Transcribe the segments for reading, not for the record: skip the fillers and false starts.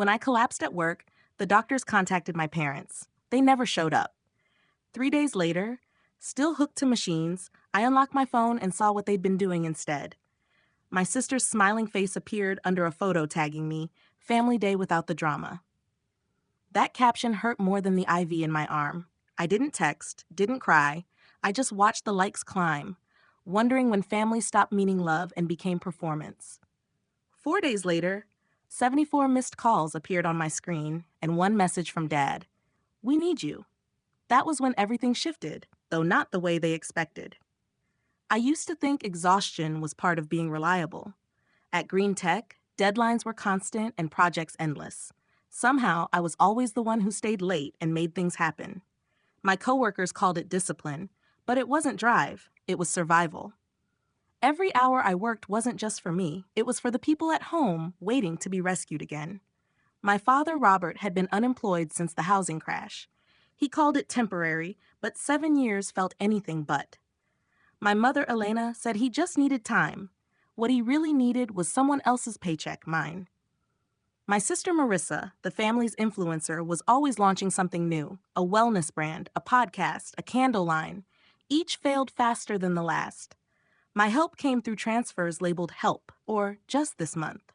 When I collapsed at work, the doctors contacted my parents. They never showed up. 3 days later, still hooked to machines, I unlocked my phone and saw what they'd been doing instead. My sister's smiling face appeared under a photo tagging me, "Family Day without the drama." That caption hurt more than the IV in my arm. I didn't text, didn't cry. I just watched the likes climb, wondering when family stopped meaning love and became performance. 4 days later, 74 missed calls appeared on my screen and one message from Dad. "We need you." That was when everything shifted, though not the way they expected. I used to think exhaustion was part of being reliable. At Green Tech, deadlines were constant and projects endless. Somehow, I was always the one who stayed late and made things happen. My coworkers called it discipline, but it wasn't drive, it was survival. Every hour I worked wasn't just for me, it was for the people at home waiting to be rescued again. My father, Robert, had been unemployed since the housing crash. He called it temporary, but 7 years felt anything but. My mother, Elena, said he just needed time. What he really needed was someone else's paycheck, mine. My sister Marissa, the family's influencer, was always launching something new, a wellness brand, a podcast, a candle line. Each failed faster than the last. My help came through transfers labeled help, or just this month.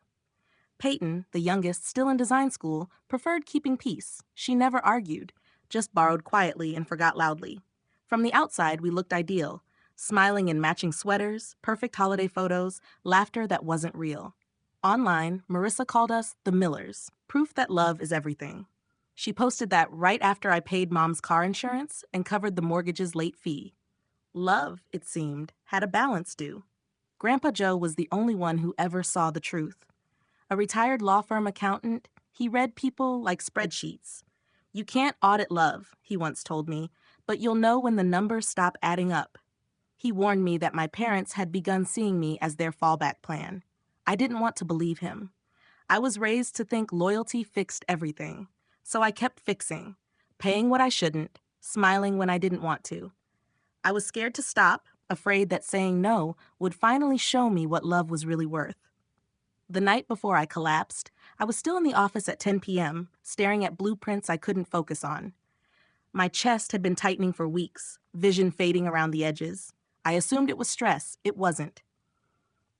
Peyton, the youngest, still in design school, preferred keeping peace. She never argued, just borrowed quietly and forgot loudly. From the outside, we looked ideal, smiling in matching sweaters, perfect holiday photos, laughter that wasn't real. Online, Marissa called us the Millers, proof that love is everything. She posted that right after I paid Mom's car insurance and covered the mortgage's late fee. Love, it seemed, had a balance due. Grandpa Joe was the only one who ever saw the truth. A retired law firm accountant, he read people like spreadsheets. "You can't audit love," he once told me, "but you'll know when the numbers stop adding up." He warned me that my parents had begun seeing me as their fallback plan. I didn't want to believe him. I was raised to think loyalty fixed everything, so I kept fixing, paying what I shouldn't, smiling when I didn't want to. I was scared to stop, afraid that saying no would finally show me what love was really worth. The night before I collapsed, I was still in the office at 10 p.m., staring at blueprints I couldn't focus on. My chest had been tightening for weeks, vision fading around the edges. I assumed it was stress. It wasn't.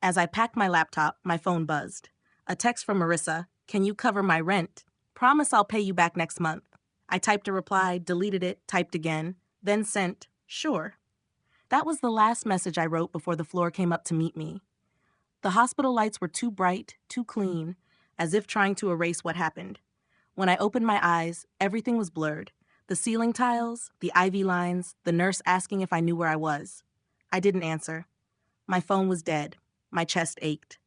As I packed my laptop, my phone buzzed. A text from Marissa, "Can you cover my rent? Promise I'll pay you back next month." I typed a reply, deleted it, typed again, then sent, "Sure." That was the last message I wrote before the floor came up to meet me. The hospital lights were too bright, too clean, as if trying to erase what happened. When I opened my eyes, everything was blurred. The ceiling tiles, the IV lines, the nurse asking if I knew where I was. I didn't answer. My phone was dead. My chest ached.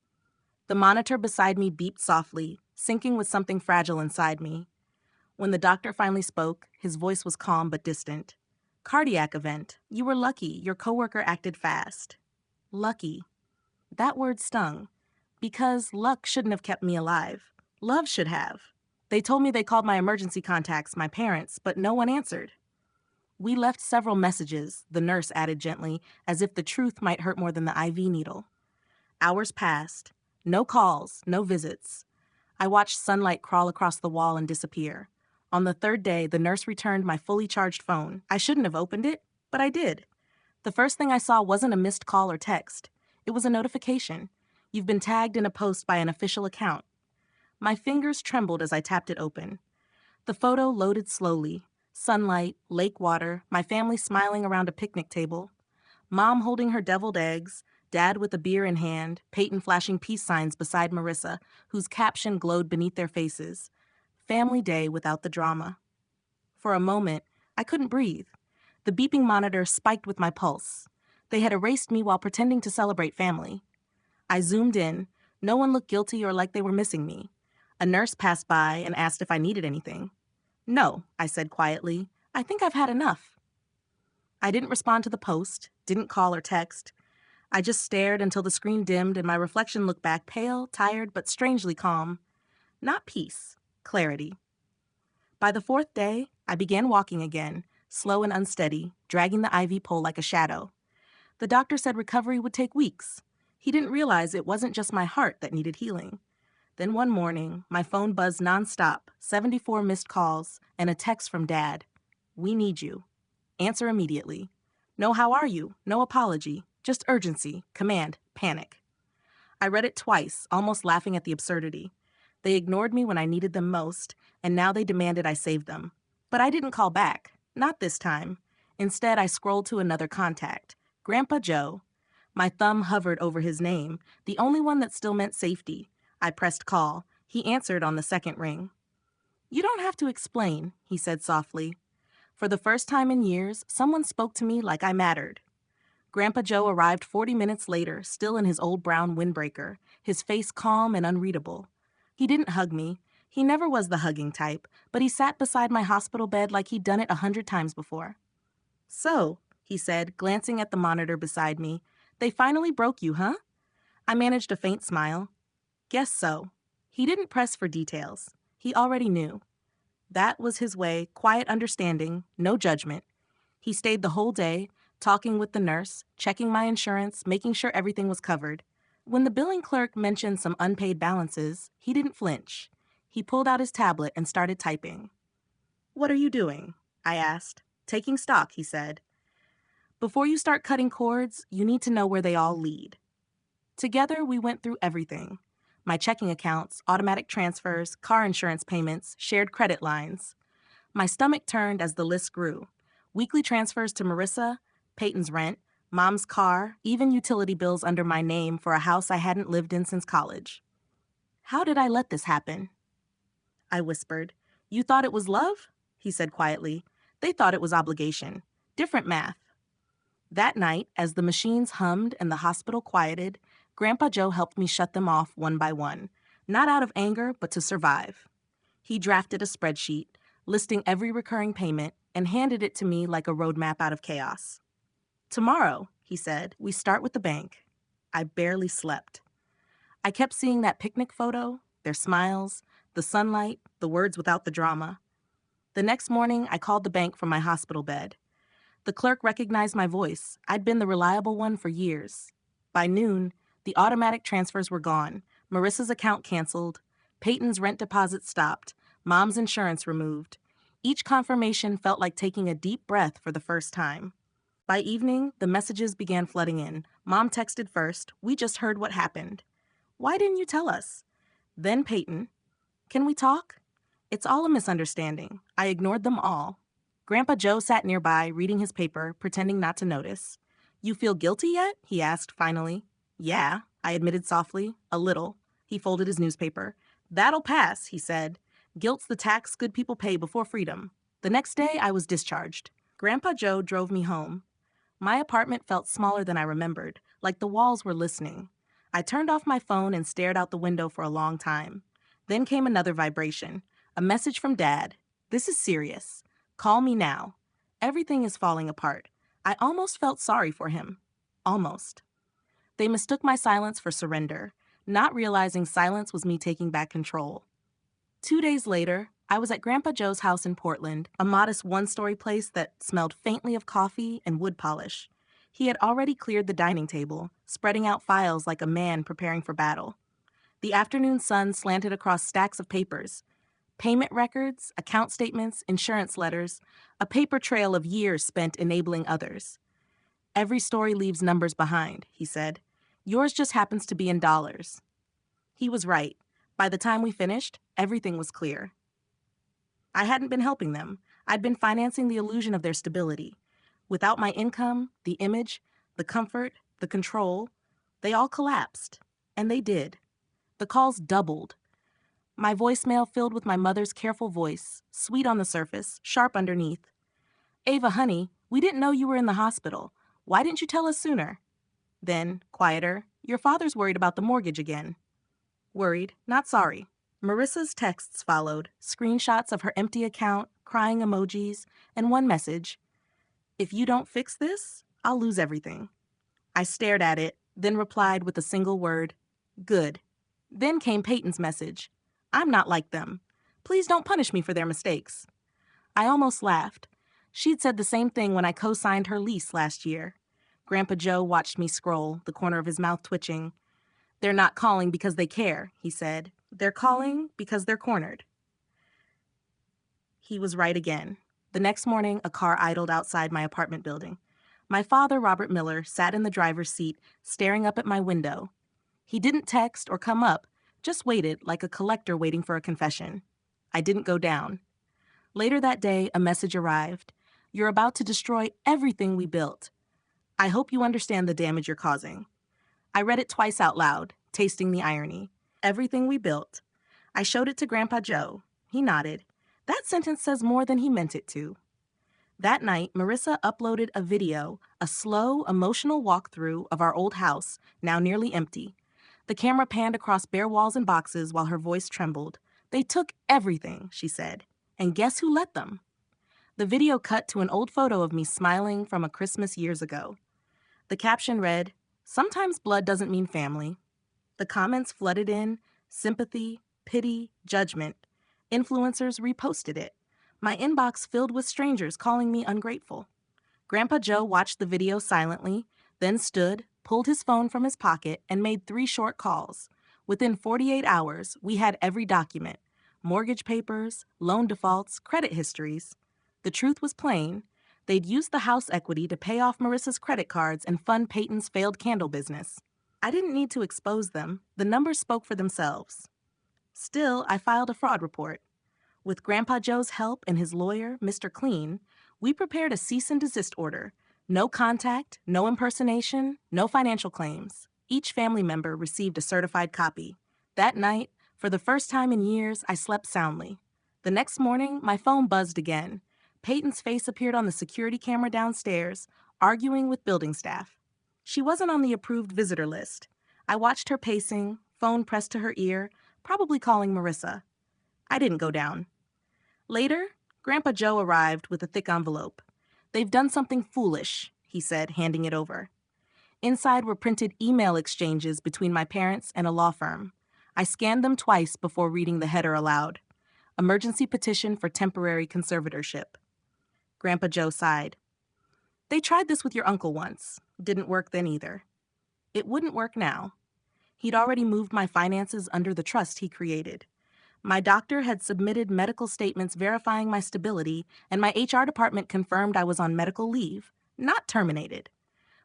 The monitor beside me beeped softly, syncing with something fragile inside me. When the doctor finally spoke, his voice was calm but distant. "Cardiac event. You were lucky. Your coworker acted fast." Lucky. That word stung. Because luck shouldn't have kept me alive. Love should have. They told me they called my emergency contacts, my parents, but no one answered. "We left several messages," the nurse added gently, as if the truth might hurt more than the IV needle. Hours passed. No calls, no visits. I watched sunlight crawl across the wall and disappear. On the third day, the nurse returned my fully charged phone. I shouldn't have opened it, but I did. The first thing I saw wasn't a missed call or text. It was a notification. "You've been tagged in a post by an official account." My fingers trembled as I tapped it open. The photo loaded slowly. Sunlight, lake water, my family smiling around a picnic table. Mom holding her deviled eggs, Dad with a beer in hand, Peyton flashing peace signs beside Marissa, whose caption glowed beneath their faces. Family Day without the drama. For a moment, I couldn't breathe. The beeping monitor spiked with my pulse. They had erased me while pretending to celebrate family. I zoomed in. No one looked guilty or like they were missing me. A nurse passed by and asked if I needed anything. "No," I said quietly. "I think I've had enough." I didn't respond to the post, didn't call or text. I just stared until the screen dimmed and my reflection looked back pale, tired, but strangely calm. Not peace, clarity. By the fourth day, I began walking again, slow and unsteady, dragging the IV pole like a shadow. The doctor said recovery would take weeks. He didn't realize it wasn't just my heart that needed healing. Then one morning, my phone buzzed nonstop, 74 missed calls, and a text from Dad. "We need you. Answer immediately. No, how are you? No apology. Just urgency. Command. Panic." I read it twice, almost laughing at the absurdity. They ignored me when I needed them most, and now they demanded I save them. But I didn't call back. Not this time. Instead, I scrolled to another contact. Grandpa Joe. My thumb hovered over his name, the only one that still meant safety. I pressed call. He answered on the second ring. "You don't have to explain," he said softly. For the first time in years, someone spoke to me like I mattered. Grandpa Joe arrived 40 minutes later, still in his old brown windbreaker, his face calm and unreadable. He didn't hug me. He never was the hugging type, but he sat beside my hospital bed like he'd done it 100 times before. "So," he said, glancing at the monitor beside me, "they finally broke you, huh?" I managed a faint smile. "Guess so." He didn't press for details. He already knew. That was his way, quiet understanding, no judgment. He stayed the whole day, talking with the nurse, checking my insurance, making sure everything was covered. When the billing clerk mentioned some unpaid balances, he didn't flinch. He pulled out his tablet and started typing. "What are you doing?" I asked. "Taking stock," he said. "Before you start cutting cords, you need to know where they all lead." Together, we went through everything. My checking accounts, automatic transfers, car insurance payments, shared credit lines. My stomach turned as the list grew. Weekly transfers to Marissa, Peyton's rent, Mom's car, even utility bills under my name for a house I hadn't lived in since college. "How did I let this happen?" I whispered. "You thought it was love?" He said quietly. "They thought it was obligation. Different math." That night, as the machines hummed and the hospital quieted, Grandpa Joe helped me shut them off one by one, not out of anger, but to survive. He drafted a spreadsheet, listing every recurring payment, and handed it to me like a roadmap out of chaos. "Tomorrow," he said, "we start with the bank." I barely slept. I kept seeing that picnic photo, their smiles, the sunlight, the words without the drama. The next morning, I called the bank from my hospital bed. The clerk recognized my voice. I'd been the reliable one for years. By noon, the automatic transfers were gone, Marissa's account canceled, Peyton's rent deposit stopped, Mom's insurance removed. Each confirmation felt like taking a deep breath for the first time. By evening, the messages began flooding in. Mom texted first, "We just heard what happened." "Why didn't you tell us?" Then Peyton, "Can we talk?" It's all a misunderstanding. I ignored them all. Grandpa Joe sat nearby, reading his paper, pretending not to notice. "You feel guilty yet?" he asked finally. "Yeah," I admitted softly, "a little." He folded his newspaper. "That'll pass," he said. "Guilt's the tax good people pay before freedom." The next day, I was discharged. Grandpa Joe drove me home. My apartment felt smaller than I remembered, like the walls were listening. I turned off my phone and stared out the window for a long time. Then came another vibration, a message from Dad. "This is serious. Call me now. Everything is falling apart." I almost felt sorry for him. Almost. They mistook my silence for surrender, not realizing silence was me taking back control. 2 days later, I was at Grandpa Joe's house in Portland, a modest one-story place that smelled faintly of coffee and wood polish. He had already cleared the dining table, spreading out files like a man preparing for battle. The afternoon sun slanted across stacks of papers. Payment records, account statements, insurance letters, a paper trail of years spent enabling others. "Every story leaves numbers behind," he said. "Yours just happens to be in dollars." He was right. By the time we finished, everything was clear. I hadn't been helping them. I'd been financing the illusion of their stability. Without my income, the image, the comfort, the control, they all collapsed. And they did. The calls doubled. My voicemail filled with my mother's careful voice, sweet on the surface, sharp underneath. "Ava, honey, we didn't know you were in the hospital. Why didn't you tell us sooner?" Then, quieter, "Your father's worried about the mortgage again." Worried, not sorry. Marissa's texts followed, screenshots of her empty account, crying emojis, and one message. "If you don't fix this, I'll lose everything." I stared at it, then replied with a single word, "Good." Then came Peyton's message. "I'm not like them. Please don't punish me for their mistakes." I almost laughed. She'd said the same thing when I co-signed her lease last year. Grandpa Joe watched me scroll, the corner of his mouth twitching. "They're not calling because they care," he said. They're calling because they're cornered. He was right again. The next morning, a car idled outside my apartment building. My father, Robert Miller, sat in the driver's seat, staring up at my window. He didn't text or come up, just waited like a collector waiting for a confession. I didn't go down. Later that day, a message arrived. You're about to destroy everything we built. I hope you understand the damage you're causing. I read it twice out loud, tasting the irony. Everything we built. I showed it to Grandpa Joe. He nodded. That sentence says more than he meant it to. That night, Marissa uploaded a video, a slow, emotional walkthrough of our old house, now nearly empty. The camera panned across bare walls and boxes while her voice trembled. They took everything, she said. And guess who let them? The video cut to an old photo of me smiling from a Christmas years ago. The caption read, "Sometimes blood doesn't mean family." The comments flooded in, sympathy, pity, judgment. Influencers reposted it. My inbox filled with strangers calling me ungrateful. Grandpa Joe watched the video silently, then stood, pulled his phone from his pocket, and made 3 short calls. Within 48 hours, we had every document: mortgage papers, loan defaults, credit histories. The truth was plain. They'd used the house equity to pay off Marissa's credit cards and fund Peyton's failed candle business. I didn't need to expose them. The numbers spoke for themselves. Still, I filed a fraud report. With Grandpa Joe's help and his lawyer, Mr. Clean, we prepared a cease and desist order. No contact, no impersonation, no financial claims. Each family member received a certified copy. That night, for the first time in years, I slept soundly. The next morning, my phone buzzed again. Peyton's face appeared on the security camera downstairs, arguing with building staff. She wasn't on the approved visitor list. I watched her pacing, phone pressed to her ear, probably calling Marissa. I didn't go down. Later, Grandpa Joe arrived with a thick envelope. "They've done something foolish," he said, handing it over. Inside were printed email exchanges between my parents and a law firm. I scanned them twice before reading the header aloud. Emergency petition for temporary conservatorship. Grandpa Joe sighed. "They tried this with your uncle once. Didn't work then either." It wouldn't work now. He'd already moved my finances under the trust he created. My doctor had submitted medical statements verifying my stability, and my HR department confirmed I was on medical leave, not terminated.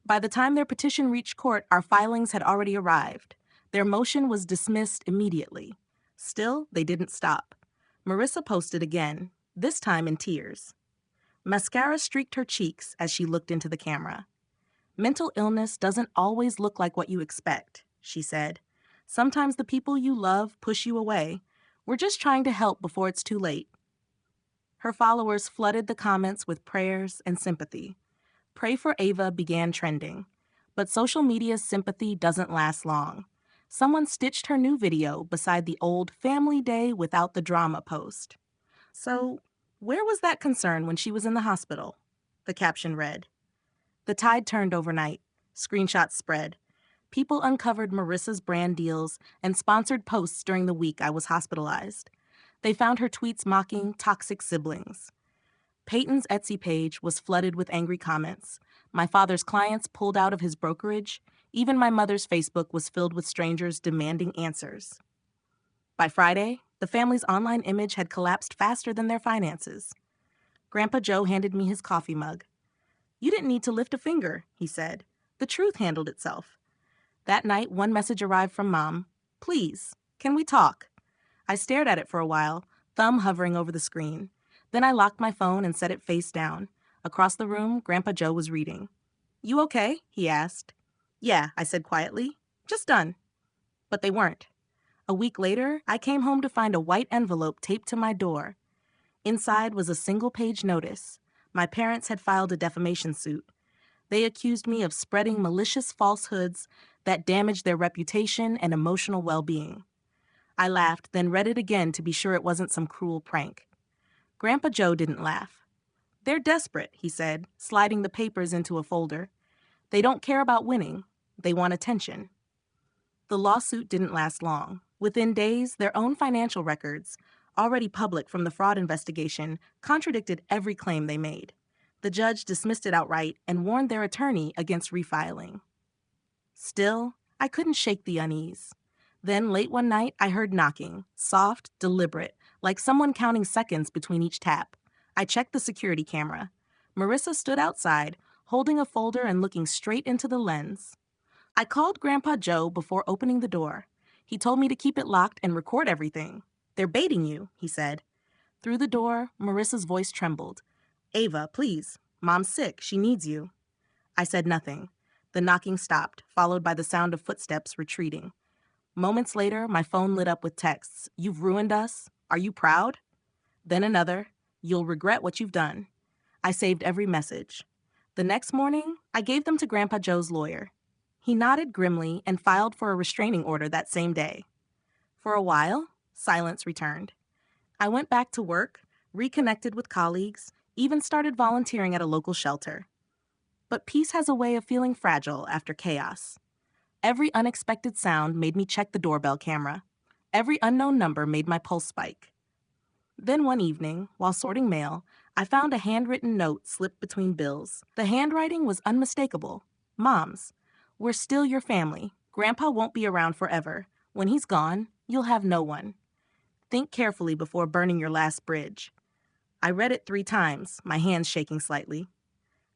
By the time their petition reached court, our filings had already arrived. Their motion was dismissed immediately. Still, they didn't stop. Marissa posted again, this time in tears. Mascara streaked her cheeks as she looked into the camera. "Mental illness doesn't always look like what you expect," she said. "Sometimes the people you love push you away. We're just trying to help before it's too late." Her followers flooded the comments with prayers and sympathy. Pray for Ava began trending. But social media's sympathy doesn't last long. Someone stitched her new video beside the old "Family Day Without the Drama" post. "So, where was that concern when she was in the hospital?" the caption read. The tide turned overnight. Screenshots spread. People uncovered Marissa's brand deals and sponsored posts during the week I was hospitalized. They found her tweets mocking toxic siblings. Peyton's Etsy page was flooded with angry comments. My father's clients pulled out of his brokerage. Even my mother's Facebook was filled with strangers demanding answers. By Friday, the family's online image had collapsed faster than their finances. Grandpa Joe handed me his coffee mug. "You didn't need to lift a finger," he said. "The truth handled itself." That night, one message arrived from Mom. "Please, can we talk?" I stared at it for a while, thumb hovering over the screen. Then I locked my phone and set it face down. Across the room, Grandpa Joe was reading. "You okay?" he asked. "Yeah," I said quietly. "Just done." But they weren't. A week later, I came home to find a white envelope taped to my door. Inside was a single-page notice. My parents had filed a defamation suit. They accused me of spreading malicious falsehoods that damaged their reputation and emotional well-being. I laughed, then read it again to be sure it wasn't some cruel prank. Grandpa Joe didn't laugh. "They're desperate," he said, sliding the papers into a folder. "They don't care about winning. They want attention." The lawsuit didn't last long. Within days, their own financial records, already public from the fraud investigation, contradicted every claim they made. The judge dismissed it outright and warned their attorney against refiling. Still, I couldn't shake the unease. Then, late one night, I heard knocking, soft, deliberate, like someone counting seconds between each tap. I checked the security camera. Marissa stood outside, holding a folder and looking straight into the lens. I called Grandpa Joe before opening the door. He told me to keep it locked and record everything. "They're baiting you," he said. Through the door, Marissa's voice trembled. "Ava, please. Mom's sick. She needs you." I said nothing. The knocking stopped, followed by the sound of footsteps retreating. Moments later, my phone lit up with texts. "You've ruined us. Are you proud?" Then another. "You'll regret what you've done." I saved every message. The next morning, I gave them to Grandpa Joe's lawyer. He nodded grimly and filed for a restraining order that same day. For a while, silence returned. I went back to work, reconnected with colleagues, even started volunteering at a local shelter. But peace has a way of feeling fragile after chaos. Every unexpected sound made me check the doorbell camera. Every unknown number made my pulse spike. Then one evening, while sorting mail, I found a handwritten note slipped between bills. The handwriting was unmistakable. "Mom's. We're still your family. Grandpa won't be around forever. When he's gone, you'll have no one. Think carefully before burning your last bridge." I read it 3 times, my hands shaking slightly.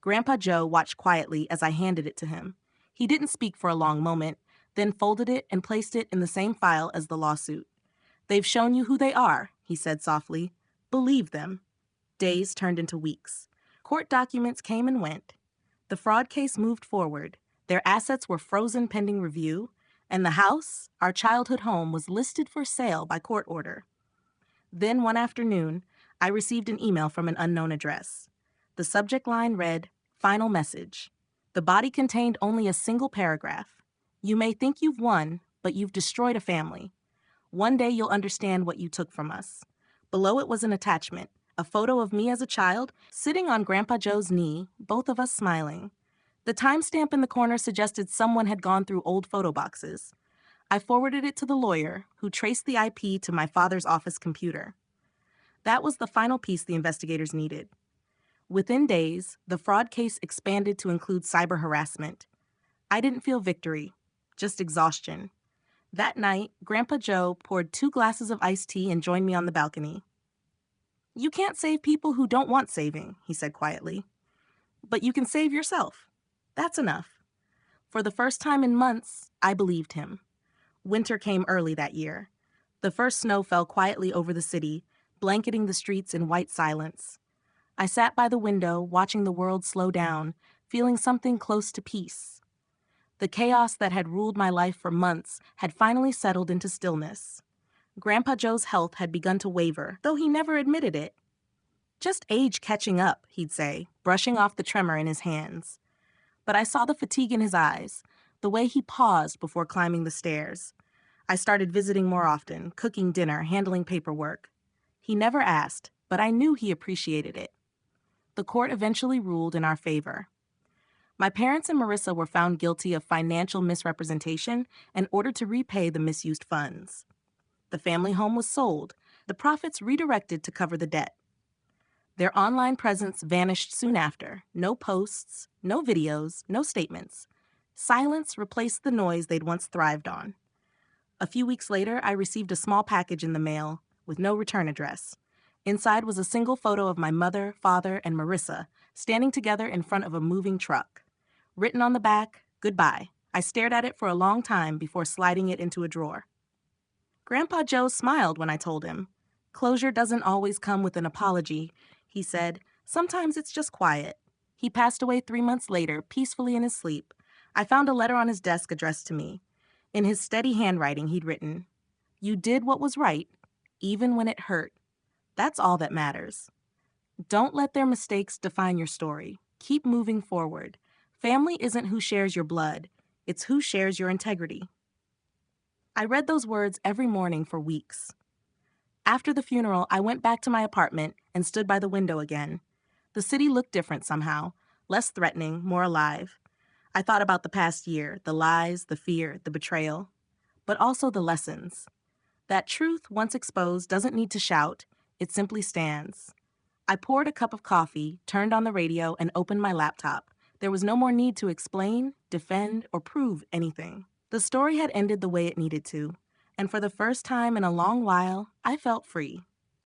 Grandpa Joe watched quietly as I handed it to him. He didn't speak for a long moment, then folded it and placed it in the same file as the lawsuit. "They've shown you who they are," he said softly. "Believe them." Days turned into weeks. Court documents came and went. The fraud case moved forward. Their assets were frozen pending review, and the house, our childhood home, was listed for sale by court order. Then one afternoon, I received an email from an unknown address. The subject line read, "Final message." The body contained only a single paragraph. "You may think you've won, but you've destroyed a family. One day you'll understand what you took from us." Below it was an attachment, a photo of me as a child, sitting on Grandpa Joe's knee, both of us smiling. The timestamp in the corner suggested someone had gone through old photo boxes. I forwarded it to the lawyer, who traced the IP to my father's office computer. That was the final piece the investigators needed. Within days, the fraud case expanded to include cyber harassment. I didn't feel victory, just exhaustion. That night, Grandpa Joe poured 2 glasses of iced tea and joined me on the balcony. "You can't save people who don't want saving," he said quietly. "But you can save yourself. That's enough." For the first time in months, I believed him. Winter came early that year. The first snow fell quietly over the city, blanketing the streets in white silence. I sat by the window, watching the world slow down, feeling something close to peace. The chaos that had ruled my life for months had finally settled into stillness. Grandpa Joe's health had begun to waver, though he never admitted it. "Just age catching up," he'd say, brushing off the tremor in his hands. But I saw the fatigue in his eyes, the way he paused before climbing the stairs. I started visiting more often, cooking dinner, handling paperwork. He never asked, but I knew he appreciated it. The court eventually ruled in our favor. My parents and Marissa were found guilty of financial misrepresentation and ordered to repay the misused funds. The family home was sold, the profits redirected to cover the debt. Their online presence vanished soon after. No posts, no videos, no statements. Silence replaced the noise they'd once thrived on. A few weeks later, I received a small package in the mail with no return address. Inside was a single photo of my mother, father, and Marissa standing together in front of a moving truck. Written on the back, "Goodbye." I stared at it for a long time before sliding it into a drawer. Grandpa Joe smiled when I told him. "Closure doesn't always come with an apology," he said. "Sometimes it's just quiet." He passed away 3 months later, peacefully in his sleep. I found a letter on his desk addressed to me. In his steady handwriting, he'd written, "You did what was right, even when it hurt. That's all that matters. Don't let their mistakes define your story. Keep moving forward. Family isn't who shares your blood. It's who shares your integrity." I read those words every morning for weeks. After the funeral, I went back to my apartment and stood by the window again. The city looked different somehow, less threatening, more alive. I thought about the past year, the lies, the fear, the betrayal, but also the lessons. That truth, once exposed, doesn't need to shout, it simply stands. I poured a cup of coffee, turned on the radio, and opened my laptop. There was no more need to explain, defend, or prove anything. The story had ended the way it needed to. And for the first time in a long while, I felt free.